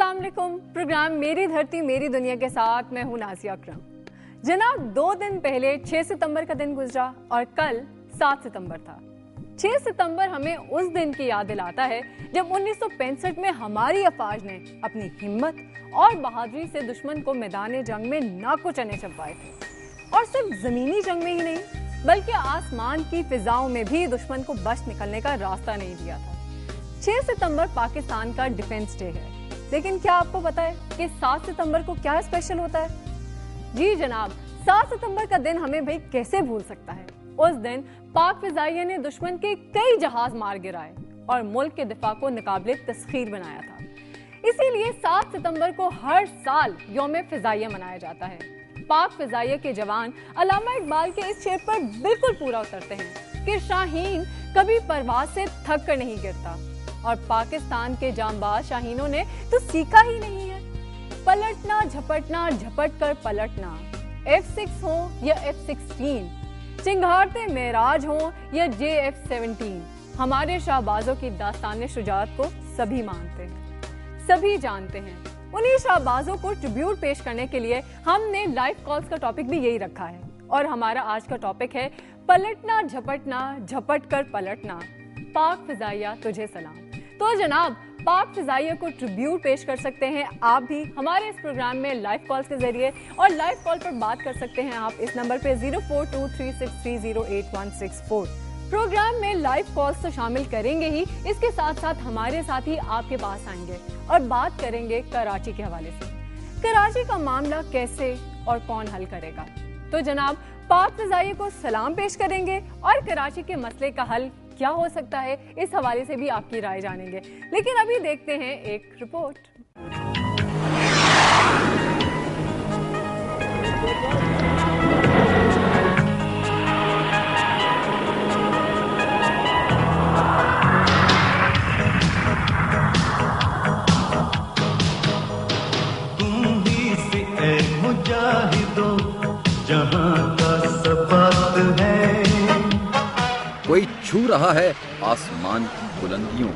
अस्सलाम वालेकुम। प्रोग्राम मेरी धरती मेरी दुनिया के साथ मैं हूं नाज़िया अकरम। जनाब 2 दिन पहले 6 सितंबर का दिन गुजरा और कल 7 सितंबर था। 6 सितंबर हमें उस दिन की याद दिलाता है जब 1965 में हमारी अफवाज ने अपनी हिम्मत और बहादुरी से दुश्मन को मैदान जंग में नाको चने चबवाए थे। और सिर्फ जमीनी जंग में ही नहीं बल्कि आसमान की फिजाओं में भी दुश्मन को बच निकलने का रास्ता नहीं दिया था। 6 सितंबर पाकिस्तान का डिफेंस डे है, लेकिन क्या आपको पता है कि 7 सितंबर को क्या स्पेशल होता है? जी जनाब, 7 सितंबर का दिन हमें भाई कैसे भूल सकता है। उस दिन पाक फिजाइया ने दुश्मन के कई जहाज मार गिराए और मुल्क के दिफा को नाकाबिले तस्खीर बनाया था। इसीलिए 7 सितंबर को हर साल यौम फिजाइया मनाया जाता है। पाक फिजाइया के जवान अल्लामा इकबाल के इस शेर पर बिल्कुल पूरा उतरते हैं कि शाहीन कभी परवाज से थक कर नहीं गिरता, और पाकिस्तान के जांबाज शाहीनों ने तो सीखा ही नहीं है। पलटना झपटना झपट कर पलटना, F6 हो या F16, चिंगारते मेराज हो या JF17, हमारे शाहबाजों की दास्तान शुजाअत को सभी मानते हैं, सभी जानते हैं। उन्हीं शाहबाजों को ट्रिब्यूट पेश करने के लिए हमने लाइव कॉल्स का टॉपिक भी यही रखा है, और हमारा आज का टॉपिक है पलटना झपटना झपट कर पलटना, पाक फिजाइया तुझे सलाम। तो जनाब, पाक फिजाइया को ट्रिब्यूट पेश कर सकते हैं आप भी हमारे इस प्रोग्राम में लाइव कॉल्स के जरिए, और लाइव कॉल पर बात कर सकते हैं आप इस नंबर पे 0423630816 प्रोग्राम में लाइव कॉल्स तो शामिल करेंगे ही, इसके साथ साथ हमारे साथी आपके पास आएंगे और बात करेंगे कराची के हवाले से। कराची का मामला कैसे और कौन हल करेगा? तो जनाब, पाक फिजाइया को सलाम पेश करेंगे और कराची के मसले का हल क्या हो सकता है, इस हवाले से भी आपकी राय जानेंगे। लेकिन अभी देखते हैं एक रिपोर्ट। तुम ही से ऐ मुजाहिदो जहां का सबक है, कोई छू रहा है आसमान की बुलंदियों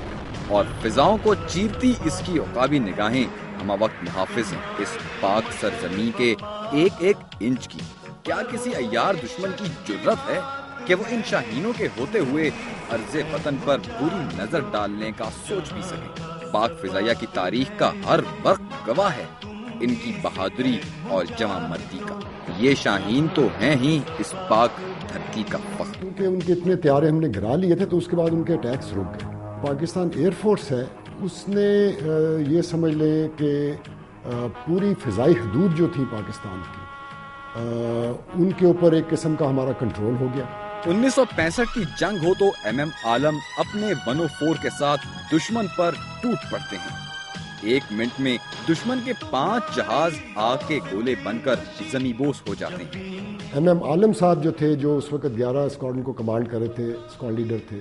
और फिजाओं को चीरती इसकी उकाबी निगाहें हमा वक्त मुहाफिज हैं इस पाक सरजमी के एक एक इंच की। क्या किसी अय्यार दुश्मन की जुर्रत है कि वो इन शाहीनों के होते हुए अर्ज़े वतन पर बुरी नजर डालने का सोच भी सके? पाक फिजाइया की तारीख का हर वक्त गवाह है इनकी बहादुरी और जवां मर्दी का। ये शाहीन तो हैं ही इस पाक धरती का फख्र। क्योंकि उनके इतने त्यारे हमने गिरा लिए थे तो उसके बाद उनके अटैक्स रुक गए। पाकिस्तान एयरफोर्स है, उसने ये समझ लें कि पूरी फ़िज़ाई हदूद जो थी पाकिस्तान की, उनके ऊपर एक किस्म का हमारा कंट्रोल हो गया। 1965 की जंग हो तो MM आलम अपने 104 के साथ दुश्मन पर टूट पड़ते हैं। 1 मिनट में दुश्मन के 5 जहाज आग के गोले बनकर जमीबोस हो जाते हैं। MM आलम साहब जो थे, जो उस वक्त 11 स्क्वाड्रन को कमांड कर रहे थे, स्क्वाड लीडर थे,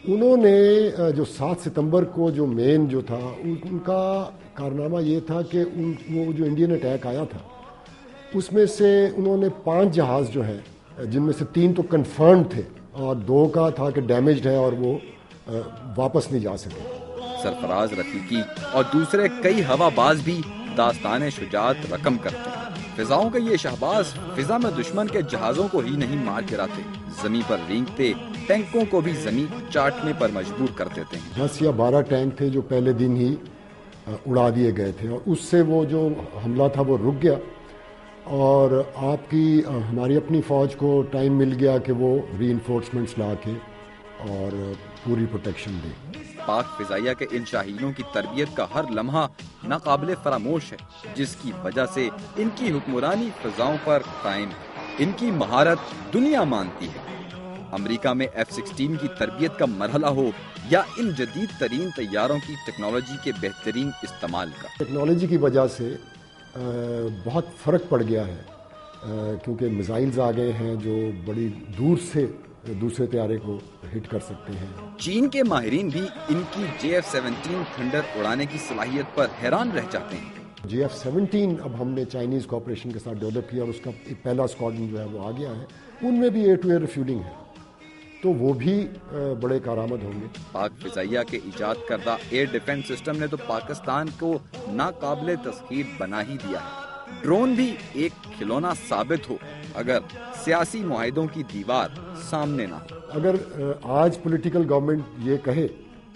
उन्होंने जो 7 सितंबर को जो मेन जो था उनका कारनामा ये था कि वो जो इंडियन अटैक आया था उसमें से उन्होंने 5 जहाज जो हैं, जिनमें से 3 तो कन्फर्म थे और 2 का था कि डैमेज्ड है और वो वापस नहीं जा सके। सरफराज रफीकी और दूसरे कई हवाबाज भी दास्तान शुजाअत रकम करते हैं। फिजाओं के ये शहबाज फिजा में दुश्मन के जहाजों को ही नहीं मार गिराते, जमीन पर रेंगते टैंकों को भी जमीन चाटने पर मजबूर कर देते हैं। 10 या 12 टैंक थे जो पहले दिन ही उड़ा दिए गए थे और उससे वो जो हमला था वो रुक गया, और हमारी अपनी फौज को टाइम मिल गया कि वो रीइंफोर्समेंट्स ला के और पूरी प्रोटेक्शन दे। पाक फिजाइया के इन शाहीनों की तरबियत का हर लम्हा नाकाबिले फरामोश है, जिसकी वजह से इनकी हुक्मरानी फिजाओं पर कायम है। इनकी महारत दुनिया मानती है। अमेरिका में F16 की तरबियत का मरहला हो या इन जदीद तरीन तैयारों की टेक्नोलॉजी के बेहतरीन इस्तेमाल का। टेक्नोलॉजी की वजह से बहुत फ़र्क पड़ गया है, क्योंकि मिसाइल्स आ गए हैं जो बड़ी दूर से दूसरे त्यारे को हिट कर सकते हैं। चीन के माहिरीन भी इनकी JF17 थंडर उड़ाने की सलाहियत पर हैरान रह जाते हैं। JF17 अब हमने चाइनीज़ कॉर्पोरेशन के साथ डेवलप किया और उसका पहला स्क्वाड्रन जो है वो आ गया है। उनमें भी एयर टू एयर रिफ्यूलिंग है। तो تو وہ بھی بڑے کارآمد ہوں گے۔ پاک فضائیہ کے ایجاد کردہ ایئر ڈیفنس سسٹم نے تو پاکستان کو ناقابل تسخیر بنا ہی دیا ہے۔ ڈرون بھی ایک کھلونا ثابت ہو اگر سیاسی معاہدوں کی دیوار سامنے نہ ہو۔ اگر آج پولیٹیکل گورنمنٹ یہ کہے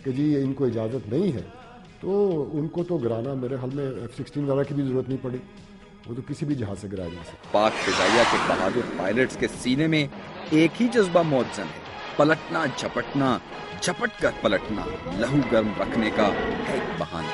کہ جی ان کو اجازت نہیں ہے تو ان کو تو گرانا میرے خیال میں F-16 وغیرہ کی بھی ضرورت نہیں پڑی، وہ تو کسی بھی جہاز سے گرایا جا سکتا۔ پاک فضائیہ کے بہادر پائلٹس کے سینے میں ایک ہی جذبہ موزن ہے، پلٹنا جھپٹنا، جھپٹ کر پلٹنا، لہو گرم رکھنے کا ہے ایک بہانہ۔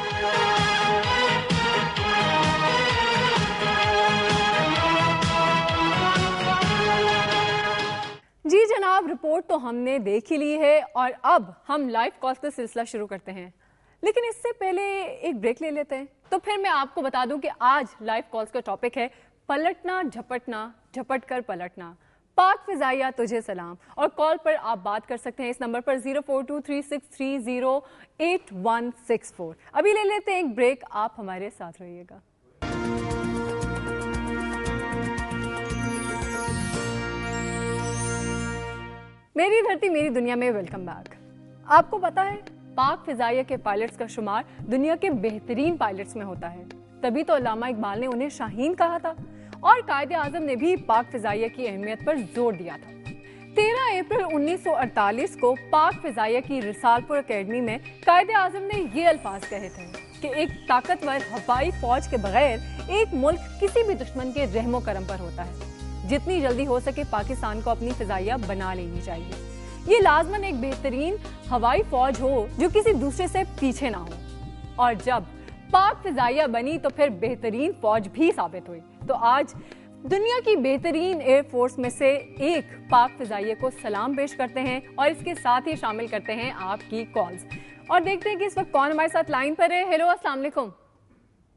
جی جناب، رپورٹ تو ہم نے دیکھ ہی لی ہے اور اب ہم لائیو کالز کا سلسلہ شروع کرتے ہیں، لیکن اس سے پہلے ایک بریک لے لیتے ہیں۔ تو پھر میں آپ کو بتا دوں کہ آج لائیو کالز کا ٹاپک ہے پلٹنا جھپٹنا، جھپٹ کر پلٹنا۔ پاک فضائیہ تجھے سلام، اور کال پر آپ بات کر سکتے ہیں اس نمبر پر 0423630864۔ ابھی لے لیتے ہیں ایک بریک، آپ ہمارے ساتھ رہیے گا۔ میری دھرتی میری دنیا میں ویلکم بیک۔ آپ کو پتا ہے پاک فضائیہ کے پائلٹس کا شمار دنیا کے بہترین پائلٹس میں ہوتا ہے، تبھی تو علامہ اقبال نے انہیں شاہین کہا تھا، اور قائد اعظم نے بھی پاک فضائیہ کی اہمیت پر زور دیا تھا۔ 13 اپریل 1948 کو پاک فضائیہ کی رسالپور اکیڈمی میں قائد اعظم نے یہ الفاظ کہے تھے کہ ایک طاقتور ہوائی فوج کے بغیر ایک ملک کسی بھی دشمن کے رحم و کرم پر ہوتا ہے۔ جتنی جلدی ہو سکے پاکستان کو اپنی فضائیہ بنا لینی چاہیے۔ یہ لازماً ایک بہترین ہوائی فوج ہو جو کسی دوسرے سے پیچھے نہ ہو، اور جب پاک فضائیہ بنی تو پھر بہترین فوج بھی ثابت ہوئی۔ تو آج دنیا کی بہترین ایئر فورس میں سے ایک پاک فضائیہ کو سلام پیش کرتے ہیں اور اس کے ساتھ ہی شامل کرتے ہیں آپ کی کالز، اور دیکھتے ہیں کہ اس وقت کون ہمارے ساتھ لائن پر ہے۔ ہیلو، السلام علیکم۔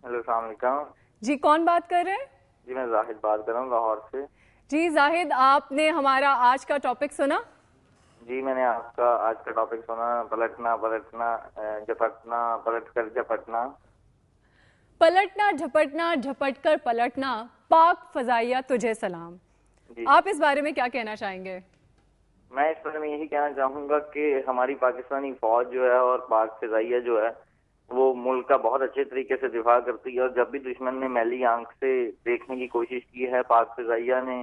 ہیلو، السلام علیکم۔ جی کون بات کر رہے ہیں؟ جی میں زاہد بات کر رہا ہوں لاہور سے۔ جی زاہد، آپ نے ہمارا آج کا ٹاپک سنا؟ جی میں نے آپ کا آج کا ٹاپک سنا، پلٹنا پلٹنا جھپٹنا، پلٹ کر جھپٹنا۔ پلٹنا جھپٹنا، جھپٹ کر پلٹنا، پاک فضائیہ تجھے سلام۔ جی آپ اس بارے میں کیا کہنا چاہیں گے؟ میں اس بارے میں یہی کہنا چاہوں گا کہ ہماری پاکستانی فوج جو ہے اور پاک فضائیہ جو ہے وہ ملک کا بہت اچھے طریقے سے دفاع کرتی ہے، اور جب بھی دشمن نے میلی آنکھ سے دیکھنے کی کوشش کی ہے پاک فضائیہ نے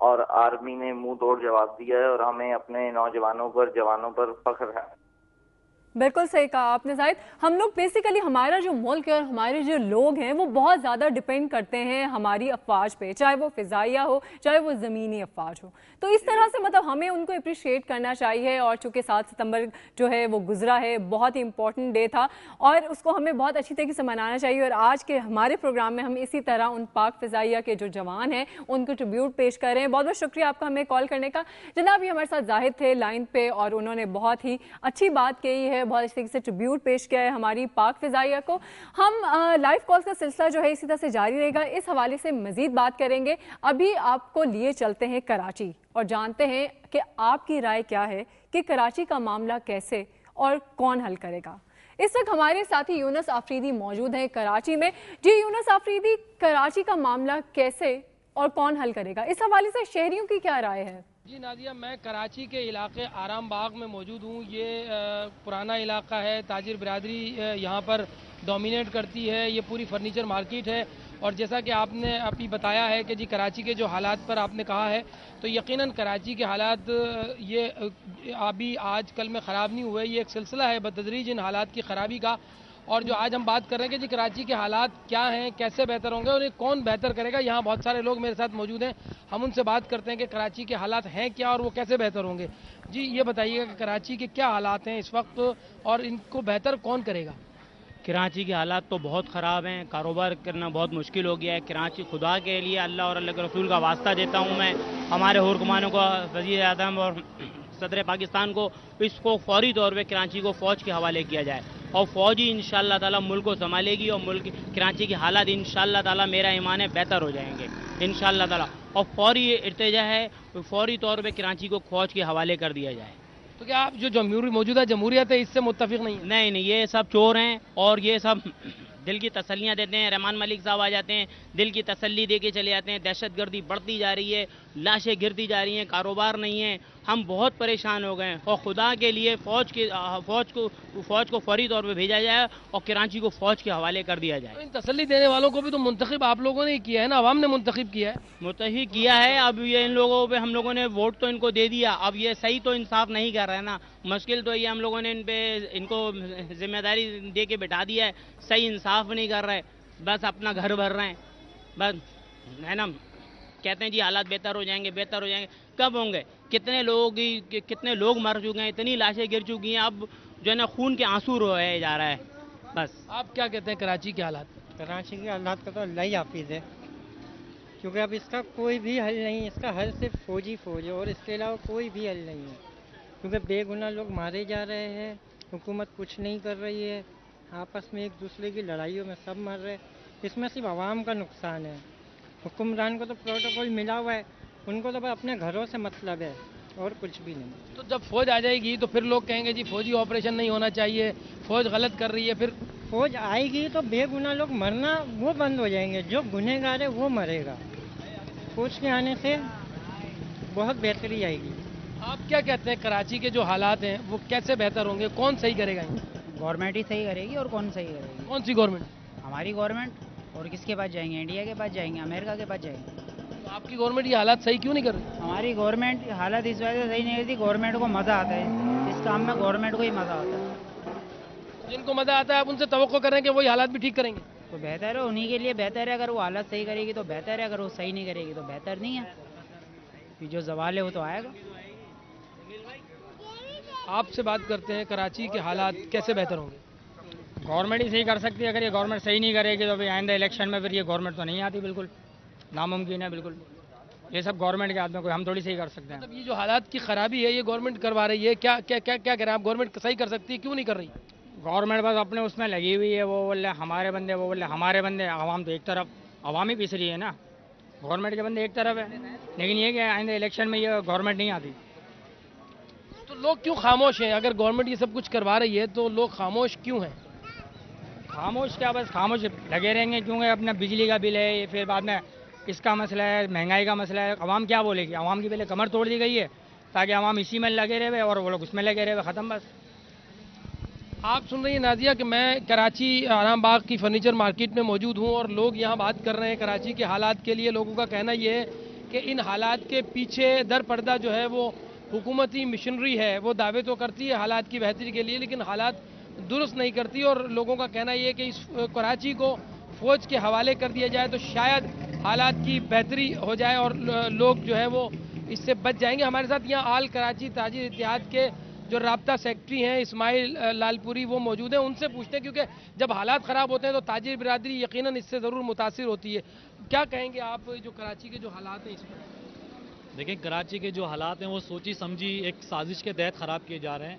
اور آرمی نے منہ توڑ جواب دیا ہے، اور ہمیں اپنے نوجوانوں پر، جوانوں پر فخر ہے۔ بالکل صحیح کہا آپ نے زاہد۔ ہم لوگ بیسیکلی ہمارا جو ملک ہے اور ہمارے جو لوگ ہیں وہ بہت زیادہ ڈیپینڈ کرتے ہیں ہماری افواج پہ، چاہے وہ فضائیہ ہو چاہے وہ زمینی افواج ہو۔ تو اس طرح سے مطلب ہمیں ان کو اپریشیٹ کرنا چاہیے، اور چونکہ 7 ستمبر جو ہے وہ گزرا ہے، بہت ہی امپورٹنٹ ڈے تھا، اور اس کو ہمیں بہت اچھی طریقے سے منانا چاہیے، اور آج کے ہمارے پروگرام میں ہم اسی طرح ان پاک فضائیہ کے جو جوان ہیں ان کو ٹریبیوٹ پیش کر رہے ہیں۔ بہت بہت شکریہ آپ کا ہمیں کال کرنے کا۔ جناب یہ ہمارے ساتھ زاہد تھے لائن پہ، اور انہوں نے بہت ہی اچھی بات کہی ہے، بہت اچھی طریقے سے ٹریبیوٹ پیش کیا ہے ہماری پاک فضائیہ کو۔ ہم لائیو کالز کا سلسلہ جو ہے اسی طرح سے جاری رہے گا، اس حوالے سے مزید بات کریں گے۔ ابھی آپ کو لیے چلتے ہیں کراچی اور جانتے ہیں کہ آپ کی رائے کیا ہے کہ کراچی کا معاملہ کیسے اور کون حل کرے گا۔ اس وقت ہمارے ساتھی یونس آفریدی موجود ہیں کراچی میں۔ جی یونس آفریدی، کراچی کا معاملہ کیسے اور کون حل کرے گا، اس حوالے سے شہریوں کی کیا رائے ہے؟ جی نادیہ، میں کراچی کے علاقے آرام باغ میں موجود ہوں۔ یہ پرانا علاقہ ہے، تاجر برادری یہاں پر ڈومینیٹ کرتی ہے، یہ پوری فرنیچر مارکیٹ ہے، اور جیسا کہ آپ نے ابھی بتایا ہے کہ جی کراچی کے جو حالات پر آپ نے کہا ہے، تو یقیناً کراچی کے حالات یہ ابھی آج کل میں خراب نہیں ہوئے، یہ ایک سلسلہ ہے بتدریج ان حالات کی خرابی کا۔ اور جو آج ہم بات کر رہے ہیں کہ جی کراچی کے حالات کیا ہیں، کیسے بہتر ہوں گے اور یہ کون بہتر کرے گا، یہاں بہت سارے لوگ میرے ساتھ موجود ہیں، ہم ان سے بات کرتے ہیں کہ کراچی کے حالات ہیں کیا اور وہ کیسے بہتر ہوں گے۔ جی یہ بتائیے گا کہ کراچی کے کیا حالات ہیں اس وقت اور ان کو بہتر کون کرے گا؟ کراچی کے حالات تو بہت خراب ہیں، کاروبار کرنا بہت مشکل ہو گیا ہے کراچی۔ خدا کے لیے اللہ اور اللہ کے رسول کا واسطہ دیتا ہوں میں ہمارے حکمرانوں کو، وزیر اعظم اور صدر پاکستان کو، اس کو فوری طور پہ کراچی کو فوج کے حوالے کیا جائے، اور فوج ہی انشاءاللہ تعالیٰ ملک کو سنبھالے گی، اور ملک کراچی کے حالات انشاءاللہ تعالیٰ میرا ایمان ہے بہتر ہو جائیں گے انشاءاللہ تعالیٰ، اور فوری ارتجا ہے فوری طور پہ کراچی کو فوج کے حوالے کر دیا جائے۔ تو کیا آپ جو موجودہ جمہوریت ہے اس سے متفق نہیں ہیں؟ نہیں، یہ سب چور ہیں، اور یہ سب دل کی تسلیاں دیتے ہیں۔ رحمان ملک صاحب آ جاتے ہیں، دل کی تسلی دے کے چلے جاتے ہیں، دہشت گردی بڑھتی جا رہی ہے، لاشیں گرتی جا رہی ہیں، کاروبار نہیں ہے، ہم بہت پریشان ہو گئے ہیں، اور خدا کے لیے فوج کو فوری طور پہ بھیجا جائے اور کراچی کو فوج کے حوالے کر دیا جائے۔ ان تسلی دینے والوں کو بھی تو منتخب آپ لوگوں نے کیا ہے نا، عوام نے منتخب کیا ہے۔ متحد کیا ہے، اب یہ ان لوگوں پہ ہم لوگوں نے ووٹ تو ان کو دے دیا، اب یہ صحیح تو انصاف نہیں کر رہے نا، مشکل تو یہ ہم لوگوں نے ان کو ذمہ داری دے کے بٹھا دیا ہے، صحیح انصاف نہیں کر رہے، بس اپنا گھر بھر رہے ہیں، بس ہے نا، کہتے ہیں جی حالات بہتر ہو جائیں گے، بہتر ہو جائیں گے، کب ہوں گے؟ کتنے لوگ مر چکے ہیں، اتنی لاشیں گر چکی ہیں، اب جو ہے نا خون کے آنسو روئے جا رہا ہے۔ بس آپ کیا کہتے ہیں کراچی کے حالات؟ کراچی کے حالات کا تو اللہ ہی حافظ ہے، کیونکہ اب اس کا کوئی بھی حل نہیں، اس کا حل صرف فوج ہے، اور اس کے علاوہ کوئی بھی حل نہیں ہے، کیونکہ بے گناہ لوگ مارے جا رہے ہیں، حکومت کچھ نہیں کر رہی ہے، آپس میں ایک دوسرے کی لڑائیوں میں سب مر رہے، اس میں صرف عوام کا نقصان ہے۔ حکمران کو تو پروٹوکول ملا ہوا ہے، ان کو تو بس اپنے گھروں سے مطلب ہے اور کچھ بھی نہیں۔ تو جب فوج آ جائے گی تو پھر لوگ کہیں گے جی فوجی آپریشن نہیں ہونا چاہیے، فوج غلط کر رہی ہے، پھر فوج آئے گی تو بے گناہ لوگ مرنا وہ بند ہو جائیں گے، جو گنہگار ہے وہ مرے گا، فوج کے آنے سے بہت بہتری آئے گی۔ آپ کیا کہتے ہیں کراچی کے جو حالات ہیں وہ کیسے بہتر ہوں گے؟ کون صحیح کرے گا؟ گورنمنٹ ہی صحیح کرے گی، اور کون صحیح کرے گی؟ کون سی گورنمنٹ؟ ہماری گورنمنٹ، اور کس کے پاس جائیں گے؟ انڈیا کے پاس جائیں گے، امریکہ کے پاس جائیں گے؟ تو آپ کی گورنمنٹ یہ حالات صحیح کیوں نہیں کر رہی؟ ہماری گورنمنٹ حالت اس وجہ سے صحیح نہیں کرتی، گورنمنٹ کو مزہ آتا ہے اس کام میں، گورنمنٹ کو ہی مزہ آتا ہے۔ جن کو مزہ آتا ہے آپ ان سے توقع کریں کہ وہی حالات بھی ٹھیک کریں گے؟ تو بہتر ہے، انہی کے لیے بہتر ہے، اگر وہ حالت صحیح کرے گی تو بہتر ہے، اگر وہ صحیح نہیں کرے گی تو بہتر نہیں ہے، کہ جو زوال ہے وہ تو آئے گا۔ آپ سے بات کرتے ہیں کراچی کے حالات کیسے بہتر ہوں گے؟ گورنمنٹ ہی صحیح کر سکتی ہے، اگر یہ گورنمنٹ صحیح نہیں کرے گی تو آئندہ الیکشن میں پھر یہ گورنمنٹ تو نہیں آتی، بالکل ناممکن ہے، بالکل یہ سب گورنمنٹ کے ہاتھ میں، کوئی ہم تھوڑی صحیح کر سکتے ہیں۔ مطلب یہ جو حالات کی خرابی ہے یہ گورنمنٹ کروا رہی ہے، کیا کیا کیا کیا کہہ رہے ہیں آپ؟ گورنمنٹ صحیح کر سکتی ہے، کیوں نہیں کر رہی؟ گورنمنٹ بس اپنے اس میں لگی ہوئی ہے، وہ بولے ہمارے بندے، وہ بولے ہمارے بندے، عوام تو ایک طرف، عوام ہی پیس رہی ہے نا، گورنمنٹ کے بندے ایک طرف ہے، لیکن یہ کہ آئندہ الیکشن میں یہ گورنمنٹ نہیں آتی۔ تو لوگ کیوں خاموش ہیں؟ اگر گورنمنٹ یہ سب کچھ کروا رہی ہے تو لوگ خاموش کیوں ہیں؟ خاموش کیا، بس خاموش لگے رہیں گے، کیونکہ اپنا بجلی کا بل ہے، پھر بعد میں اس کا مسئلہ ہے، مہنگائی کا مسئلہ ہے، عوام کیا بولے گی؟ عوام کی پہلے کمر توڑ دی گئی ہے تاکہ عوام اسی میں لگے رہے اور وہ لوگ اس میں لگے رہے، ختم بس۔ آپ سن رہی ہیں نازیہ کہ میں کراچی آرام باغ کی فرنیچر مارکیٹ میں موجود ہوں اور لوگ یہاں بات کر رہے ہیں کراچی کے حالات کے لیے۔ لوگوں کا کہنا یہ ہے کہ ان حالات کے پیچھے در پردہ جو ہے وہ حکومتی مشنری ہے، وہ دعوے تو کرتی ہے حالات کی بہتری کے لیے لیکن حالات درست نہیں کرتی، اور لوگوں کا کہنا یہ ہے کہ اس کراچی کو فوج کے حوالے کر دیا جائے تو شاید حالات کی بہتری ہو جائے اور لوگ جو ہے وہ اس سے بچ جائیں گے۔ ہمارے ساتھ یہاں آل کراچی تاجر اتحاد کے جو رابطہ سیکرٹری ہیں اسماعیل لال پوری وہ موجود ہیں، ان سے پوچھتے ہیں کیونکہ جب حالات خراب ہوتے ہیں تو تاجر برادری یقیناً اس سے ضرور متاثر ہوتی ہے۔ کیا کہیں گے آپ جو کراچی کے جو حالات ہیں اس پر؟ دیکھیں کراچی کے جو حالات ہیں وہ سوچی سمجھی ایک سازش کے تحت خراب کیے جا رہے ہیں،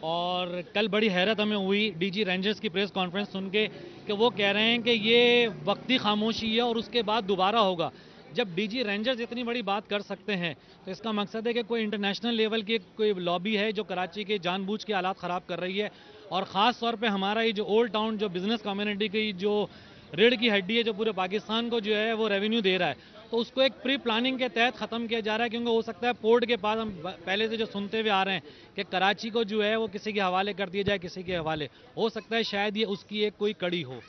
اور کل بڑی حیرت ہمیں ہوئی ڈی جی رینجرز کی پریس کانفرنس سن کے کہ وہ کہہ رہے ہیں کہ یہ وقتی خاموشی ہے اور اس کے بعد دوبارہ ہوگا۔ جب ڈی جی رینجرز اتنی بڑی بات کر سکتے ہیں تو اس کا مقصد ہے کہ کوئی انٹرنیشنل لیول کی کوئی لابی ہے جو کراچی کے جان بوجھ کے حالات خراب کر رہی ہے، اور خاص طور پہ ہمارا یہ جو اولڈ ٹاؤن جو بزنس کمیونٹی کی جو ریڑھ کی ہڈی ہے، جو پورے پاکستان کو جو ہے وہ ریونیو دے رہا ہے، تو اس کو ایک پری پلاننگ کے تحت ختم کیا جا رہا ہے، کیونکہ ہو سکتا ہے پورٹ کے پاس ہم پہلے سے جو سنتے ہوئے آ رہے ہیں کہ کراچی کو جو ہے وہ کسی کے حوالے کر دیا جائے، کسی کے حوالے، ہو سکتا ہے شاید یہ اس کی ایک کوئی کڑی ہو۔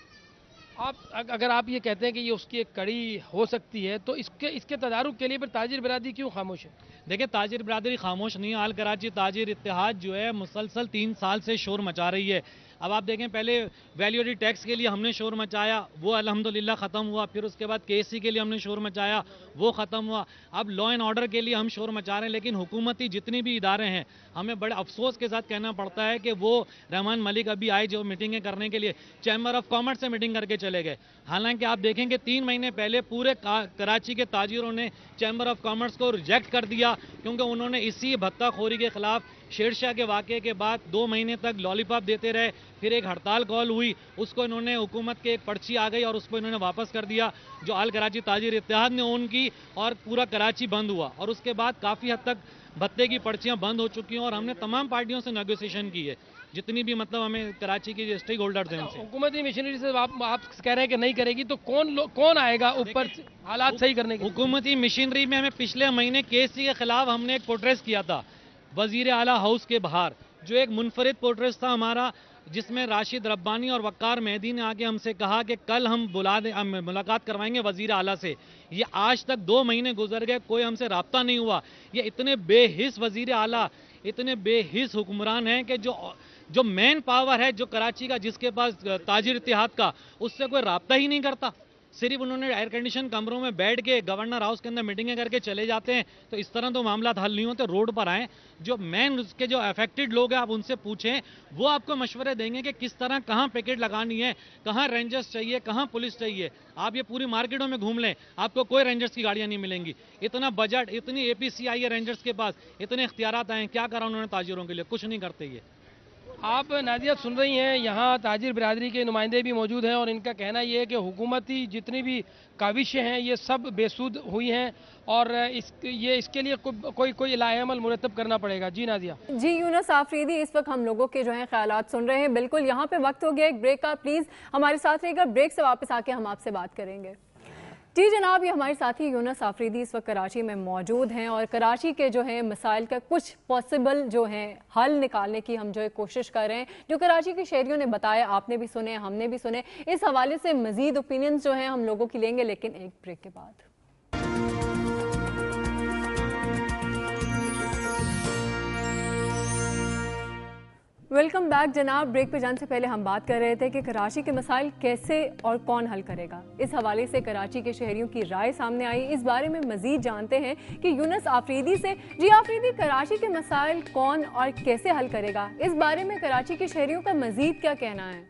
اگر آپ یہ کہتے ہیں کہ یہ اس کی ایک کڑی ہو سکتی ہے تو اس کے تدارک کے لیے پھر تاجر برادری کیوں خاموش ہے؟ دیکھیں تاجر برادری خاموش نہیں ہے، آل کراچی تاجر اتحاد جو ہے مسلسل 3 سال سے شور مچا رہی ہے۔ اب آپ دیکھیں پہلے ویلیو ایڈڈ ٹیکس کے لیے ہم نے شور مچایا، وہ الحمدللہ ختم ہوا، پھر اس کے بعد کے سی کے لیے ہم نے شور مچایا، وہ ختم ہوا، اب لا اینڈ آرڈر کے لیے ہم شور مچا رہے ہیں، لیکن حکومتی جتنی بھی ادارے ہیں ہمیں بڑے افسوس کے ساتھ کہنا پڑتا ہے کہ وہ رحمان ملک ابھی آئے جو میٹنگیں کرنے کے لیے چیمبر آف کامرس سے میٹنگ کر کے چلے گئے، حالانکہ آپ دیکھیں کہ 3 مہینے پہلے پورے کراچی کے تاجروں نے چیمبر آف کامرس کو ریجیکٹ کر دیا، کیونکہ انہوں نے اسی بھتہ خوری کے خلاف شیرشاہ کے واقعے کے بعد 2 مہینے تک لالی پاپ دیتے رہے، پھر ایک ہڑتال کال ہوئی، اس کو انہوں نے حکومت کے ایک پرچی آ گئی اور اس کو انہوں نے واپس کر دیا جو آل کراچی تاجر اتحاد نے اون کی، اور پورا کراچی بند ہوا، اور اس کے بعد کافی حد تک بھتے کی پرچیاں بند ہو چکی ہیں، اور ہم نے تمام پارٹیوں سے نیگوسیشن کی ہے، जितनी भी मतलब हमें कराची के जो स्टेक होल्डर्स हैं उनसे। हुकूमती मशीनरी से आप कह रहे हैं कि नहीं करेगी, तो कौन आएगा ऊपर हालात सही करने के? हुकूमती मशीनरी में हमें पिछले महीने केसी के खिलाफ हमने एक प्रोटेस्ट किया था वजीर आला हाउस के बाहर, जो एक मुनफरिद प्रोटेस्ट था हमारा, जिसमें राशिद रब्बानी और वक्कार मेहदी ने आके हमसे कहा कि कल हम मुलाकात करवाएंगे वजीर आला से। ये आज तक 2 महीने गुजर गए, कोई हमसे राब्ता नहीं हुआ। ये इतने बेहिस वजीर आला, इतने बेहिस हुक्मरान हैं कि जो मेन पावर है जो कराची का, जिसके पास ताजिर इत्तेहाद का, उससे कोई राब्ता ही नहीं करता। सिर्फ उन्होंने एयर कंडीशन कमरों में बैठ के गवर्नर हाउस के अंदर मीटिंगें करके चले जाते हैं। तो इस तरह तो मामला हल नहीं होते, रोड पर आएँ, जो मेन उसके जो अफेक्टेड लोग हैं आप उनसे पूछें, वो आपको मशवरे देंगे कि किस तरह कहाँ पिकेट लगानी है, कहाँ रेंजर्स चाहिए, कहाँ पुलिस चाहिए। आप ये पूरी मार्केटों में घूम लें, आपको कोई रेंजर्स की गाड़ियाँ नहीं मिलेंगी। इतना बजट, इतनी APC आई है रेंजर्स के पास, इतने इख्तियारात आए हैं, क्या करा उन्होंने ताजिरों के लिए? कुछ नहीं करते ये। आप नाजिया सुन रही हैं, यहाँ ताजिर बिरादरी के नुमाइंदे भी मौजूद हैं और इनका कहना ये है कि हुकूमती जितनी भी काविशें हैं ये सब बेसूद हुई हैं और इसके लिए कोई लाहेअमल मुरतब करना पड़ेगा। जी नाजिया। जी यूनुस आफरीदी, इस वक्त हम लोगों के जो हैं ख्यालात सुन रहे हैं। बिल्कुल, यहाँ पे वक्त हो गया एक ब्रेक का, प्लीज़ हमारे साथ रहिएगा, ब्रेक से वापस आके हम आपसे बात करेंगे। जी जनाब, ये हमारे साथी यूनुस आफरीदी इस वक्त कराची में मौजूद हैं और कराची के जो है मसाइल का कुछ पॉसिबल जो है हल निकालने की हम जो है कोशिश कर रहे हैं। जो कराची के शहरियों ने बताया, आपने भी सुने, हमने भी सुने। इस हवाले से मजीद ओपिनियंस जो हैं हम लोगों की लेंगे, लेकिन एक ब्रेक के बाद। वेलकम बैक जनाब। ब्रेक पे जाने से पहले हम बात कर रहे थे कि कराची के मसाइल कैसे और कौन हल करेगा। इस हवाले से कराची के शहरियों की राय सामने आई। इस बारे में मजीद जानते हैं कि यूनुस आफरीदी से। जी आफरीदी, कराची के मसाइल कौन और कैसे हल करेगा, इस बारे में कराची के शहरियों का मजीद क्या कहना है?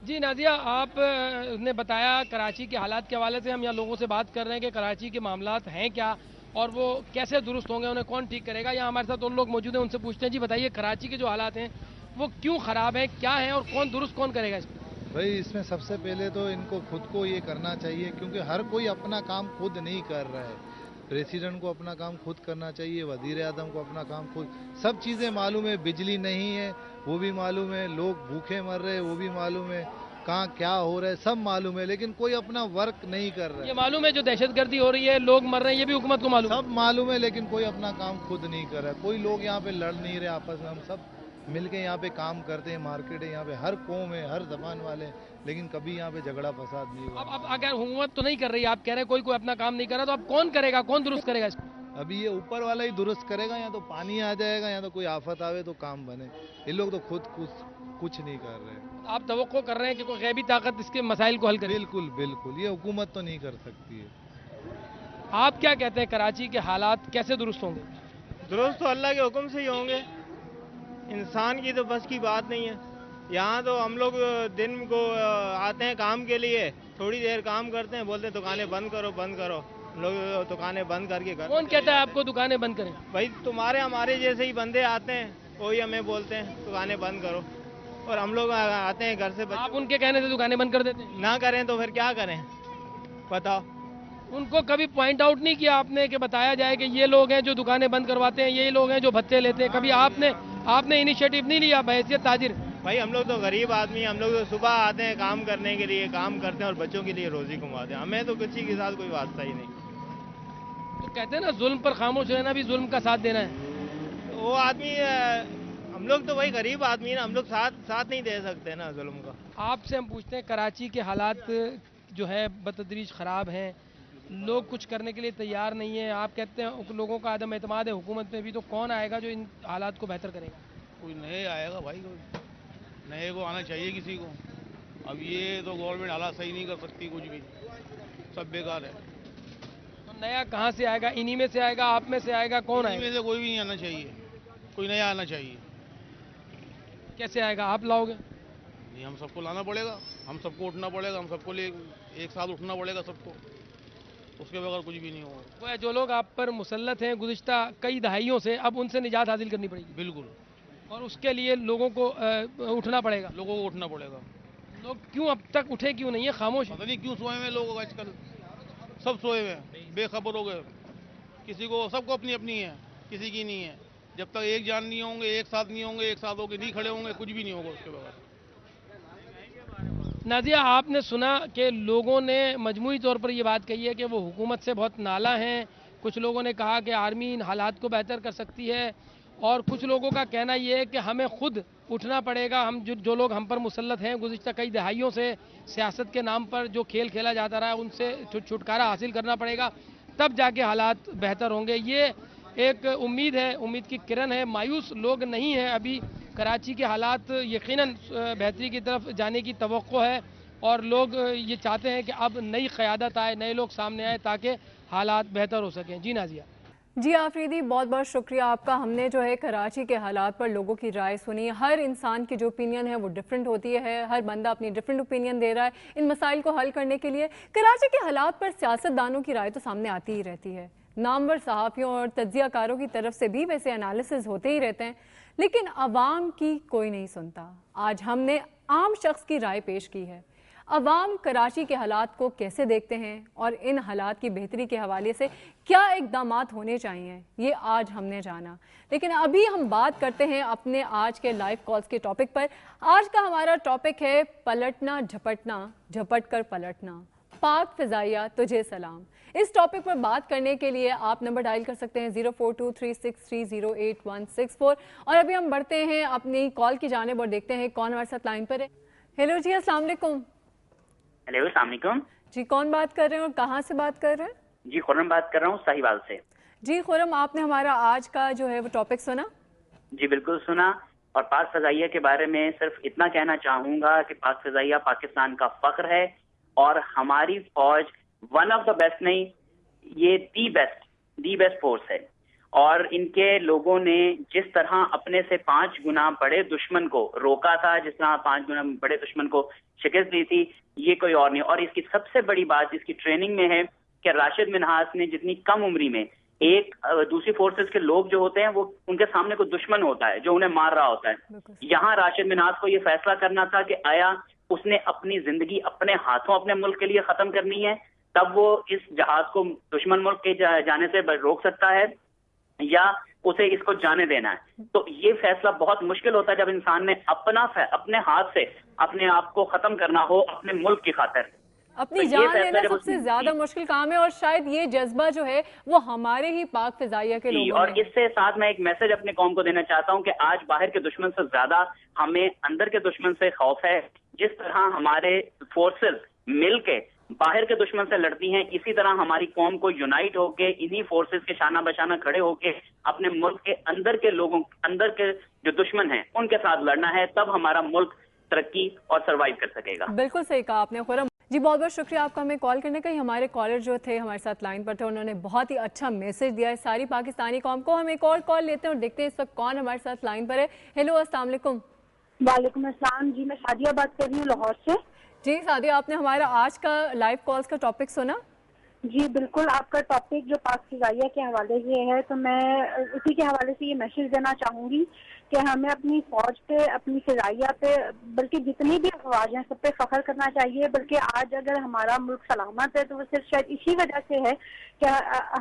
जी नाजिया, आपने बताया कराची के हालात के हवाले से हम यहाँ लोगों से बात कर रहे हैं कि कराची के मामलात हैं क्या और वो कैसे दुरुस्त होंगे, उन्हें कौन ठीक करेगा। यहाँ हमारे साथ उन लोग मौजूद हैं, उनसे पूछते हैं। जी बताइए, कराची के जो हालात हैं वो क्यों ख़राब है, क्या है और कौन करेगा इसको? भाई इसमें सबसे पहले तो इनको खुद को ये करना चाहिए, क्योंकि हर कोई अपना काम खुद नहीं कर रहा है। प्रेसिडेंट को अपना काम खुद करना चाहिए, वजीर आज़म को अपना काम खुद, सब चीज़ें मालूम है। बिजली नहीं है वो भी मालूम है, लोग भूखे मर रहे हैं वो भी मालूम है, कहाँ क्या हो रहा है सब मालूम है, लेकिन कोई अपना वर्क नहीं कर रहा है। ये मालूम है जो दहशतगर्दी हो रही है, लोग मर रहे हैं, ये भी हुकूमत को मालूम, सब मालूम है, लेकिन कोई अपना काम खुद नहीं कर रहा है। कोई लोग यहाँ पे लड़ नहीं रहे आपस में, हम सब मिलके यहाँ पे काम करते हैं। मार्केट है यहाँ पे, हर कौम है, हर जबान वाले, लेकिन कभी यहाँ पे झगड़ा फसाद नहीं हुआ। अब अगर हुकूमत तो नहीं कर रही, आप कह रहे हैं कोई अपना काम नहीं कर रहा, तो अब कौन करेगा, कौन दुरुस्त करेगा इसको? अभी ये ऊपर वाला ही दुरुस्त करेगा, या तो पानी आ जाएगा या तो कोई आफत आवे तो काम बने। ये लोग तो खुद कुछ नहीं कर रहे। आप तवक्को कर रहे हैं कि कोई गैबी ताकत इसके मसाइल को हल करे? बिल्कुल बिल्कुल, ये हुकूमत तो नहीं कर सकती है। आप क्या कहते हैं, कराची के हालात कैसे दुरुस्त होंगे? दुरुस्त तो अल्लाह के हुक्म से ही होंगे, इंसान की तो बस की बात नहीं है। यहाँ तो हम लोग दिन को आते हैं काम के लिए, थोड़ी देर काम करते हैं, बोलते हैं दुकानें बंद करो बंद करो। लोग दुकानें बंद करके घर। कौन कहता है आपको दुकानें बंद करें? भाई तुम्हारे हमारे जैसे ही बंदे आते हैं, वही हमें बोलते हैं दुकानें बंद करो, और हम लोग आते हैं घर से। आप उनके कहने से दुकानें बंद कर देते हैं? ना करें तो फिर क्या करें बताओ। उनको कभी पॉइंट आउट नहीं किया आपने कि बताया जाए कि ये लोग हैं जो दुकानें बंद करवाते हैं, यही लोग हैं जो भत्ते लेते हैं? कभी आपने इनिशिएटिव नहीं लिया बहैसियत ताजिर? भाई हम लोग तो गरीब आदमी हैं, हम लोग तो सुबह आते हैं काम करने के लिए, काम करते हैं और बच्चों के लिए रोजी कमाते हैं। हमें तो किसी के साथ कोई वास्ता ही नहीं। तो कहते हैं ना, जुल्म पर खामोश रहना भी जुल्म का साथ देना है। वो आदमी, हम लोग तो वही गरीब आदमी है ना, हम लोग साथ नहीं दे सकते ना जुल्म का। आपसे हम पूछते हैं, कराची के हालात जो है बतदरीज ख़राब हैं, लोग कुछ करने के लिए तैयार नहीं है। आप कहते हैं लोगों का आदम एतमाद है हुकूमत पे भी, तो कौन आएगा जो इन हालात को बेहतर करेगा? कोई नए आएगा भाई, कोई नए को आना चाहिए किसी को। अब ये तो गवर्नमेंट हालात सही नहीं कर सकती, कुछ भी सब बेकार है। तो नया कहाँ से आएगा? इन्हीं में से आएगा, आप में से आएगा, कौन आएगा? इन्हीं में से कोई भी नहीं आना चाहिए, कोई नया आना चाहिए। कैसे आएगा? आप लाओगे? नहीं, हम सबको लाना पड़ेगा, हम सबको उठना पड़ेगा, हम सबको लिए एक साथ उठना पड़ेगा सबको, उसके बगैर कुछ भी नहीं होगा। वो जो लोग आप पर मुसल्लत हैं गुज़िश्ता कई दहाइयों से, अब उनसे निजात हासिल करनी पड़ेगी। बिल्कुल, और उसके लिए लोगों को उठना पड़ेगा। लोगों को उठना पड़ेगा। लोग क्यों अब तक उठे क्यों नहीं है, खामोश? पता नहीं क्यों सोए हुए लोग आजकल, सब सोए हुए हैं, बेखबर हो गए। किसी को, सबको अपनी अपनी है, किसी की नहीं है। जब तक एक जान नहीं होंगे, एक साथ नहीं होंगे, एक साथ होकर नहीं खड़े होंगे, कुछ भी नहीं होगा उसके बगैर। नाजिया, आपने सुना कि लोगों ने मजमूई तौर पर ये बात कही है कि वो हुकूमत से बहुत नाला हैं। कुछ लोगों ने कहा कि आर्मी इन हालात को बेहतर कर सकती है, और कुछ लोगों का कहना ये है कि हमें खुद उठना पड़ेगा। हम जो लोग हम पर मुसल्लत हैं, गुज़िश्ता कई दहाइयों से सियासत के नाम पर जो खेल खेला जाता रहा है, उनसे छुटकारा हासिल करना पड़ेगा, तब जाके हालात बेहतर होंगे। ये एक उम्मीद है, उम्मीद की किरण है। मायूस लोग नहीं हैं अभी। कराची के हालात यकीनन बेहतरी की तरफ जाने की तवक्को है, और लोग ये चाहते हैं कि अब नई क़यादत आए, नए लोग सामने आए, ताकि हालात बेहतर हो सकें। जी नाजिया। जी आफरीदी, बहुत बहुत शुक्रिया आपका। हमने जो है कराची के हालात पर लोगों की राय सुनी। हर इंसान की जो ओपिनियन है वो डिफरेंट होती है, हर बंदा अपनी डिफरेंट ओपिनियन दे रहा है इन मसाइल को हल करने के लिए। कराची के हालात पर सियासतदानों की राय तो सामने आती ही रहती है, नामवर सहाफ़ियों और तज्ज़ियाकारों की तरफ से भी वैसे एनालिसिस होते ही रहते हैं, लेकिन आवाम की कोई नहीं सुनता। आज हमने आम शख्स की राय पेश की है। अवाम कराची के हालात को कैसे देखते हैं और इन हालात की बेहतरी के हवाले से क्या इक़दामात होने चाहिए, ये आज हमने जाना। लेकिन अभी हम बात करते हैं अपने आज के लाइव कॉल्स के टॉपिक पर। आज का हमारा टॉपिक है पलटना झपटना, झपट कर पलटना, पाक फ़िज़ाइया तुझे सलाम। इस टॉपिक पर बात करने के लिए आप नंबर डायल कर सकते हैं 0423630864। और अभी हम बढ़ते हैं अपनी कॉल की जानिब और देखते हैं कौन हमारे साथ लाइन पर है। हेलो जी, अस्सलाम वालेकुम। हेलो, अस्सलाम वालेकुम जी, कौन बात कर रहे हैं और कहाँ से बात कर रहे हैं? जी, खुर्रम बात कर रहा हूँ साहिवाल से। जी खुर्रम, आपने हमारा आज का जो है वो टॉपिक सुना? जी बिल्कुल सुना, और पाक फ़िज़ाइया के बारे में सिर्फ इतना कहना चाहूँगा कि पाक फ़िज़ाइया पाकिस्तान का फ़ख्र है, और हमारी फ़ौज वन ऑफ द बेस्ट नहीं, ये दी बेस्ट फोर्स है। और इनके लोगों ने जिस तरह अपने से 5 गुना बड़े दुश्मन को रोका था, जिस तरह 5 गुना बड़े दुश्मन को शिकस्त दी थी, ये कोई और नहीं। और इसकी सबसे बड़ी बात इसकी ट्रेनिंग में है कि राशिद मिन्हास ने जितनी कम उम्री में एक दूसरी फोर्सेस के लोग जो होते हैं वो उनके सामने कोई दुश्मन होता है जो उन्हें मार रहा होता है। यहाँ राशिद मिन्हास को ये फैसला करना था कि आया उसने अपनी जिंदगी अपने हाथों अपने मुल्क के लिए खत्म करनी है, तब वो इस जहाज को दुश्मन मुल्क के जाने से रोक सकता है या उसे इसको जाने देना है। तो ये फैसला बहुत मुश्किल होता है जब इंसान ने अपने हाथ से अपने आप को खत्म करना हो अपने मुल्क की खातिर। अपनी जान लेना सबसे ज्यादा मुश्किल काम है, और शायद ये जज्बा जो है वो हमारे ही पाक फ़िज़ाइया के लोगों और इससे साथ मैं एक मैसेज अपने कौम को देना चाहता हूँ कि आज बाहर के दुश्मन से ज्यादा हमें अंदर के दुश्मन से खौफ है। जिस तरह हमारे फोर्सेस मिलके बाहर के दुश्मन से लड़ती हैं, इसी तरह हमारी कौम को यूनाइट होके इन्हीं फोर्सेस के शाना बशाना खड़े होके अपने मुल्क के अंदर के लोगों, अंदर के जो दुश्मन हैं उनके साथ लड़ना है, तब हमारा मुल्क तरक्की और सर्वाइव कर सकेगा। बिल्कुल सही कहा आपने खुर्रम जी, बहुत बहुत शुक्रिया आपका हमें कॉल करने का। हमारे कॉलर जो थे हमारे साथ लाइन पर थे, उन्होंने बहुत ही अच्छा मैसेज दिया है सारी पाकिस्तानी कौम को। हम एक और कॉल लेते हैं और देखते हैं इस वक्त कौन हमारे साथ लाइन पर है। हेलो, अस्सलाम वालेकुम। वालेकुम अस्सलाम जी, मैं सादिया बात कर रही हूँ लाहौर से। जी सादिया, आपने हमारा आज का लाइव कॉल्स का टॉपिक सुना? जी बिल्कुल, आपका टॉपिक जो पाक फ़िज़ाइया के हवाले से है, तो मैं उसी के हवाले से ये मैसेज देना चाहूँगी कि हमें अपनी फ़ौज पे, अपनी फ़िज़ाइया पे, बल्कि जितनी भी अफवाज हैं सब पे फ़ख्र करना चाहिए। बल्कि आज अगर हमारा मुल्क सलामत है तो वो सिर्फ शायद इसी वजह से है कि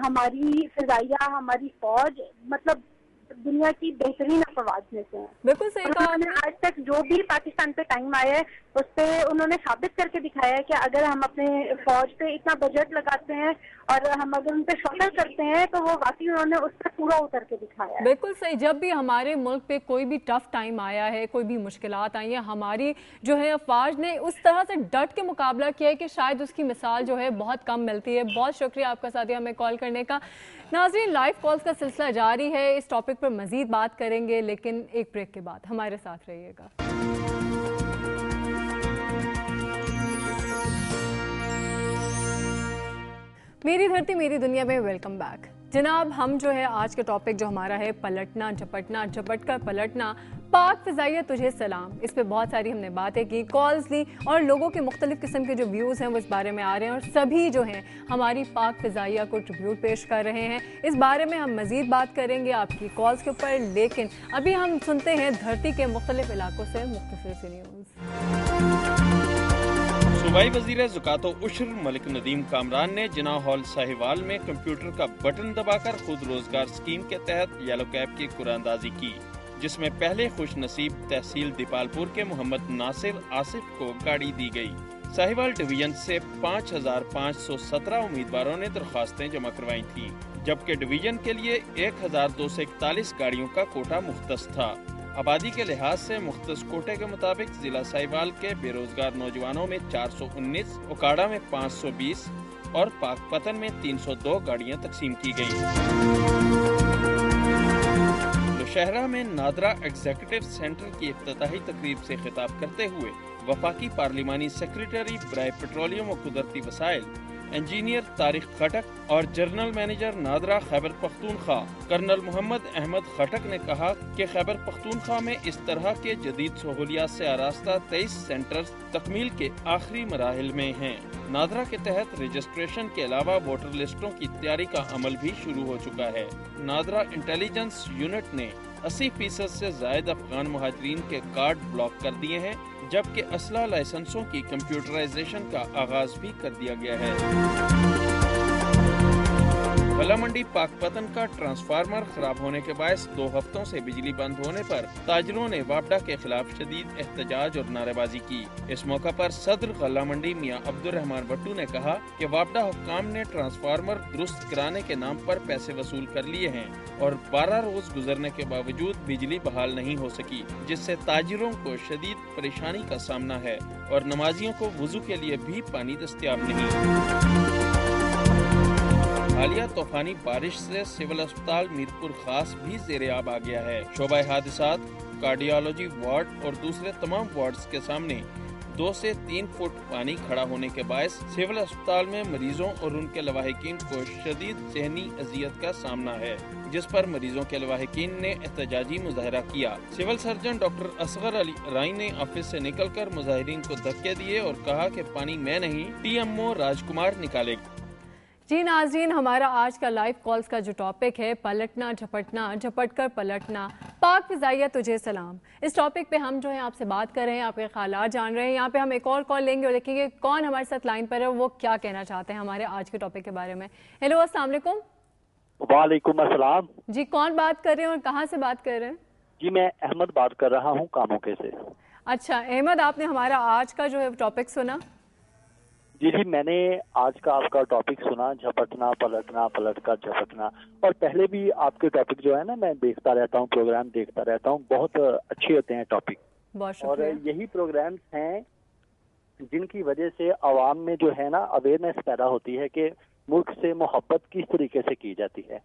हमारी फ़िज़ाइया, हमारी फ़ौज मतलब दुनिया की बेहतरीन अफवाज में से है। बिल्कुल सही कहा। आज तक जो भी पाकिस्तान पे टाइम आया है उस पे उन्होंने साबित करके दिखाया है कि अगर हम अपने फौज पे इतना बजट लगाते हैं और हम अगर उन पे फ़ख्र करते हैं तो वो वाकई उन्होंने उस पर पूरा उतर के दिखाया है। बिल्कुल सही। जब भी हमारे मुल्क पे कोई भी टफ टाइम आया है, कोई भी मुश्किलात आई हैं, हमारी जो है अफवाज ने उस तरह से डट के मुकाबला किया है कि शायद उसकी मिसाल जो है बहुत कम मिलती है। बहुत शुक्रिया आपका साथी हमें कॉल करने का। नाज़रीन, लाइव कॉल्स का सिलसिला जारी है, इस टॉपिक पर मजीद बात करेंगे, लेकिन एक ब्रेक के बाद हमारे साथ रहिएगा। मेरी धरती मेरी दुनिया में वेलकम बैक। जनाब, हम जो है आज का टॉपिक जो हमारा है पलटना झपटना, झपट कर पलटना, पाक फ़िज़ाइया तुझे सलाम। इस पे बहुत सारी हमने बातें की, कॉल्स ली, और लोगों के मुख्तलिफ किस्म के जो व्यूज़ हैं वो इस बारे में आ रहे हैं, और सभी जो हैं हमारी पाक फ़िज़ाइया को ट्रिब्यूट पेश कर रहे हैं। इस बारे में हम मज़ीद बात करेंगे आपकी कॉल्स के ऊपर, लेकिन अभी हम सुनते हैं धरती के मुख्तलिफ इलाकों से मुख्तसर सी न्यूज़। सूबाई वजीर ज़कात व उश्र मलिक नदीम कामरान ने जिना हॉल साहिवाल में कंप्यूटर का बटन दबाकर खुद रोजगार स्कीम के तहत येलो कैब की कुरानंदाजी की, जिसमें पहले खुश नसीब तहसील दीपालपुर के मोहम्मद नासिर आसिफ को गाड़ी दी गई। साहिवाल डिवीजन से 5,517 उम्मीदवारों ने दरखास्तें जमा करवाई थी, जबकि डिवीजन के लिए 1,241 गाड़ियों का कोटा मुख्तस था। आबादी के लिहाज से मुख्तस कोटे के मुताबिक जिला साहिवाल के बेरोजगार नौजवानों में 419, ओकाड़ा में 520 और पाकपतन में 302 गाड़ियां तकसीम की गयी। नौशहरा में नादरा एग्जीक्यूटिव सेंटर की इफ्तिताही तकरीब से खिताब करते हुए वफाकी पार्लिमानी सेक्रेटरी बराए पेट्रोलियम व कुदरती वसाइल इंजीनियर तारिक खटक और general manager NADRA Khyber Pakhtunkhwa colonel Mohammad Ahmad Khattak ने कहा कि खैबर पख्तूनख्वा में इस तरह के जदीद सहूलियात से आरास्ता 23 सेंटर्स तकमील के आखिरी मराहिल में हैं। नादरा के तहत रजिस्ट्रेशन के अलावा वोटर लिस्टों की तैयारी का अमल भी शुरू हो चुका है। नादरा इंटेलिजेंस यूनिट ने 80% से जायद अफगान मुहाजिरीन के कार्ड ब्लॉक कर दिए हैं, जबकि असला लाइसेंसों की कंप्यूटराइजेशन का आगाज भी कर दिया गया है। गला मंडी पाकपतन का ट्रांसफार्मर खराब होने के बायस 2 हफ्तों से बिजली बंद होने पर ताजरों ने वापडा के खिलाफ शदीद एहतजाज और नारेबाजी की। इस मौका पर सदर गला मंडी मियां अब्दुर्रहमान भट्टू ने कहा कि वापडा हुक्काम ने ट्रांसफार्मर दुरुस्त कराने के नाम पर पैसे वसूल कर लिए हैं और 12 रोज गुजरने के बावजूद बिजली बहाल नहीं हो सकी, जिससे ताजिरों को शदीद परेशानी का सामना है और नमाजियों को वुजू के लिए भी पानी दस्तयाब नहीं। हालिया तूफानी बारिश से सिविल अस्पताल मीरपुर खास भी ज़ेरे-आब आ गया है। शोबा हादिसात, कार्डियोलॉजी वार्ड और दूसरे तमाम वार्ड्स के सामने 2 से 3 फुट पानी खड़ा होने के बायस सिविल अस्पताल में मरीजों और उनके लवाहिकीन को शदीद ज़हनी अजियत का सामना है, जिस पर मरीजों के लवाहिकीन ने एहतजाजी मुजाहरा किया। Civil surgeon doctor Asghar Ali Rai ने ऑफिस से निकलकर मुजाहिरीन को धक्के दिए और कहा कि पानी मैं नहीं, TMO राजकुमार निकालेगा। जी नाज़रीन, हमारा आज का लाइव कॉल्स का जो टॉपिक है पलटना झपटना, झपट कर पलटना, पाक फ़िज़ाइया तुझे सलाम। इस टॉपिक पे हम जो है आपसे बात कर रहे हैं, आपके ख़यालात जान रहे हैं। यहाँ पे हम एक और कॉल लेंगे और देखेंगे कौन हमारे साथ लाइन पर है, वो क्या कहना चाहते हैं हमारे आज के टॉपिक के बारे में। हेलो, अस्सलाम वालेकुम। वालेकुम अस्सलाम। जी, कौन बात कर रहे हैं और कहाँ से बात कर रहे हैं? जी, मैं अहमद बात कर रहा हूँ कामोके से। अच्छा अहमद, आपने हमारा आज का जो है टॉपिक सुना? जी, मैंने आज का आपका टॉपिक सुना, झपटना पलटना, पलट कर झपटना। और पहले भी आपके टॉपिक जो है ना, मैं देखता रहता हूँ, प्रोग्राम देखता रहता हूँ, बहुत अच्छे होते हैं टॉपिक। और यही प्रोग्राम्स हैं जिनकी वजह से आवाम में जो है ना अवेयरनेस पैदा होती है कि मुल्क से मोहब्बत किस तरीके से की जाती है।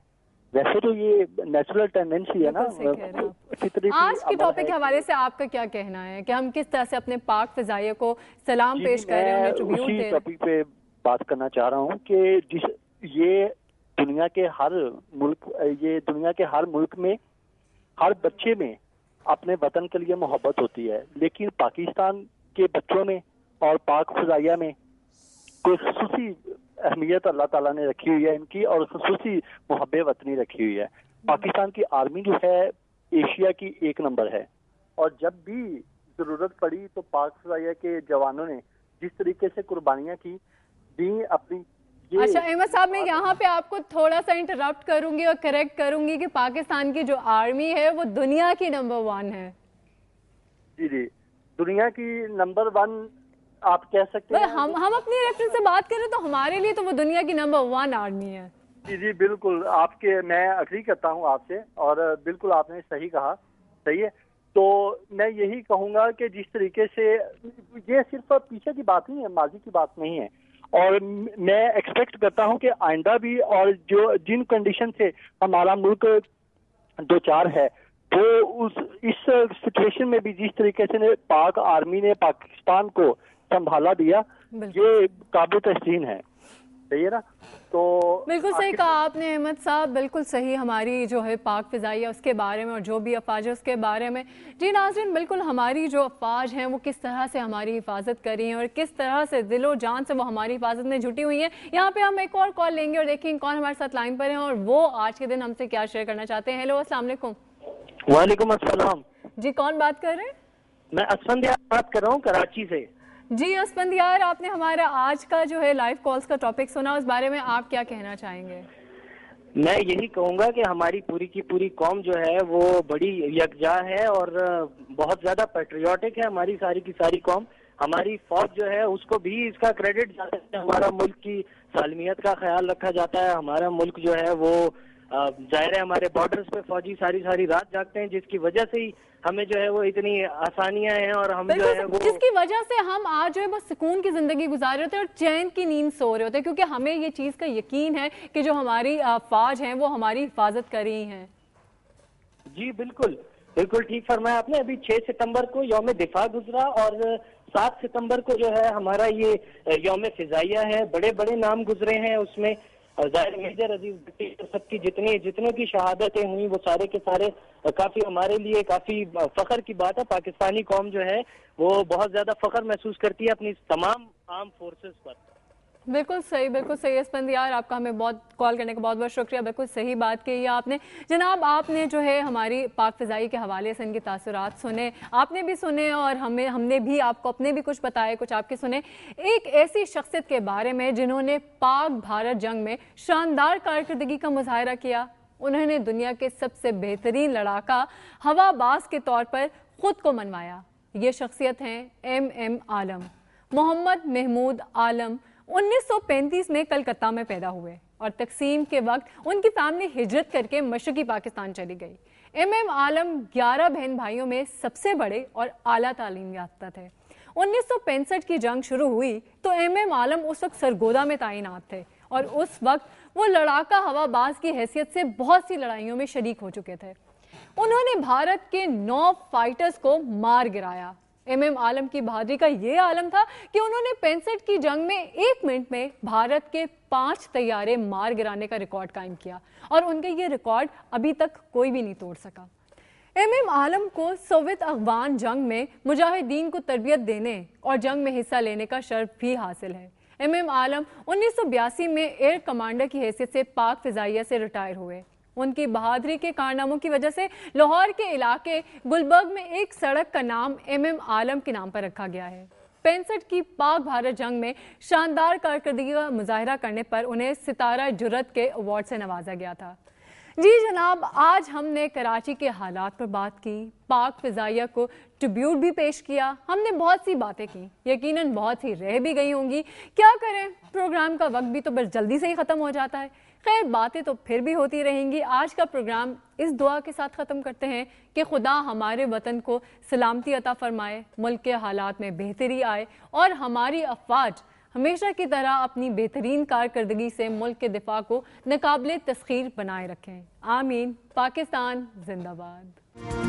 वैसे तो ये नेचुरल टेंडेंसी है ना। आज के टॉपिक के हवाले से आपका क्या कहना है कि हम किस तरह से अपने पाक फ़िज़ाइया को सलाम पेश कर रहे हैं? उसी टॉपिक पे बात करना चाह रहा हूँ कि ये दुनिया के हर मुल्क में हर बच्चे में अपने वतन के लिए मोहब्बत होती है, लेकिन पाकिस्तान के बच्चों में और पाक फ़िज़ाइया में कोई खुसूसी अहमियत अल्लाह ताला ने रखी हुई है इनकी, और खुसूसी मुहब्बे वतनी रखी हुई है। पाकिस्तान की आर्मी जो है एशिया की 1 नंबर है, और जब भी जरूरत पड़ी तो पाक फ़िज़ाइया के जवानों ने जिस तरीके से कुर्बानियां की दी अपनी। अच्छा अहमद साहब, मैं यहाँ पे आपको थोड़ा सा इंटरप्ट करूंगी और करेक्ट करूंगी कि पाकिस्तान की जो आर्मी है वो दुनिया की नंबर 1 है। जी, दुनिया की नंबर 1 आप कह सकते हैं। हम अपनी रेफरेंस से बात करें तो हमारे लिए तो वो दुनिया की नंबर 1 आर्मी है। जी, बिल्कुल मैं अग्री करता हूँ आपसे, और बिल्कुल आपने सही कहा, सही है। तो मैं यही कहूँगा कि जिस तरीके से ये सिर्फ पीछे की बात नहीं है, माजी की बात नहीं है, और मैं एक्सपेक्ट करता हूँ कि आइंदा भी, और जो जिन कंडीशन से हमारा मुल्क 2-4 है, वो इस सिचुएशन में भी जिस तरीके से पाक आर्मी ने पाकिस्तान को संभाला दिया, ये काबिल तहसीन है। सही है ना? तो बिल्कुल सही कहा आपने अहमद साहब, बिल्कुल सही। हमारी जो है पाक फ़िज़ाइया उसके बारे में और जो भी अफवाज है उसके बारे में। जी नाज़रीन, बिल्कुल हमारी जो अफवाज हैं वो किस तरह से हमारी हिफाजत कर रही हैं और किस तरह से दिलो जान से वो हमारी हिफाजत में जुटी हुई हैं। यहाँ पे हम एक और कॉल लेंगे और देखेंगे कौन हमारे साथ लाइन पर है और वो आज के दिन हमसे क्या शेयर करना चाहते हैं। हेलो, अस्सलाम वालेकुम। वालेकुम अस्सलाम। जी, कौन बात कर रहे हैं? मैं असफंदिया बात कर रहा हूँ कराची से। جی اسفندیار، آپ نے ہمارا آج کا جو ہے لائیو کالز کا ٹاپک سنا، اس بارے میں آپ کیا کہنا چاہیں گے؟ میں یہی کہوں گا کہ ہماری پوری کی پوری قوم جو ہے وہ بڑی یکجا ہے اور بہت زیادہ پیٹریوٹک ہے. ہماری ساری کی ساری قوم، ہماری فوج جو ہے اس کو بھی اس کا کریڈٹ جاتا ہے. ہمارا ملک کی سالمیت کا خیال رکھا جاتا ہے. ہمارا ملک جو ہے وہ ظاہر ہے ہمارے بارڈرز پہ فوجی ساری رات جاگتے ہیں، جس کی وجہ سے ہی ہمیں جو ہے وہ اتنی آسانیاں ہیں اور ہم جو ہے وہ جس کی وجہ سے ہم آج جو ہے وہ سکون کی زندگی گزار رہے ہوتے ہیں اور چین کی نیند سو رہے ہوتے ہیں، کیونکہ ہمیں یہ چیز کا یقین ہے کہ جو ہماری فوج ہیں وہ ہماری حفاظت کر رہی ہیں. جی بالکل ٹھیک فرمایا آپ نے. ابھی 6 ستمبر کو یوم دفاع گزرا اور 7 ستمبر کو جو ہے ہمارا یہ یوم فضائیہ ہے. بڑے بڑے نام گزرے ہیں اس میں. ظاہر میجر عزیز بھٹی سب کی جتنوں کی شہادتیں ہوئیں وہ سارے کے سارے کافی ہمارے لیے کافی فخر کی بات ہے. پاکستانی قوم جو ہے وہ بہت زیادہ فخر محسوس کرتی ہے اپنی تمام آرم فورسز پر. بالکل صحیح اسفندیار، آپ کا ہمیں بہت کال کرنے کا بہت بہت شکریہ. بالکل صحیح بات کہی آپ نے. جناب آپ نے جو ہے ہماری پاک فضائی کے حوالے سے ان کے تاثرات سنے، آپ نے بھی سنے اور ہم نے بھی آپ کو اپنے بھی کچھ بتائے، کچھ آپ کے سنے. ایک ایسی شخصیت کے بارے میں جنہوں نے پاک بھارت جنگ میں شاندار کارکردگی کا مظاہرہ کیا. انہوں نے دنیا کے سب سے بہترین لڑاکا ہوا باز کے طور پر خود کو منوایا. یہ شخصیت ہیں MM عالم. محمد محمود عالم 1935 میں کلکتہ میں پیدا ہوئے اور تقسیم کے وقت ان کی فیملی ہجرت کر کے مشرقی پاکستان چلی گئی. MM عالم 11 بہن بھائیوں میں سب سے بڑے اور اعلیٰ تعلیم یافتہ تھے. 1965 کی جنگ شروع ہوئی تو MM عالم اس وقت سرگودا میں تعینات تھے اور اس وقت وہ لڑاکا ہوا باز کی حیثیت سے بہت سی لڑائیوں میں شریک ہو چکے تھے. انہوں نے بھارت کے 9 فائٹرز کو مار گرایا. MM عالم کی بہادری کا یہ عالم تھا کہ انہوں نے 65 کی جنگ میں 1 منٹ میں بھارت کے 5 طیارے مار گرانے کا ریکارڈ قائم کیا اور ان کے یہ ریکارڈ ابھی تک کوئی بھی نہیں توڑ سکا. MM عالم کو سوویت افغان جنگ میں مجاہدین کو تربیت دینے اور جنگ میں حصہ لینے کا شرف بھی حاصل ہے. MM عالم 1982 میں ایئر کمانڈر کی حیثیت سے پاک فضائیہ سے ریٹائر ہوئے. ان کی بہادری کے کارناموں کی وجہ سے لاہور کے علاقے گلبرگ میں ایک سڑک کا نام MM عالم کے نام پر رکھا گیا ہے. 65 کی پاک بھارت جنگ میں شاندار کارکردگی کا مظاہرہ کرنے پر انہیں ستارہ جرت کے ایوارڈ سے نوازا گیا تھا. جی جناب، آج ہم نے کراچی کے حالات پر بات کی، پاک فضائیہ کو ٹریبیوٹ بھی پیش کیا، ہم نے بہت سی باتیں کی، یقیناً بہت ہی رہ بھی گئی ہوں گی. کیا کریں، پروگرام کا وقت بھی تو بس جلدی سے ہی ختم ہو جاتا ہے. خیر، باتیں تو پھر بھی ہوتی رہیں گی. آج کا پروگرام اس دعا کے ساتھ ختم کرتے ہیں کہ خدا ہمارے وطن کو سلامتی عطا فرمائے، ملک کے حالات میں بہتری آئے اور ہماری افواج ہمیشہ کی طرح اپنی بہترین کارکردگی سے ملک کے دفاع کو ناقابل تسخیر بنائے رکھیں. آمین. پاکستان زندہ باد.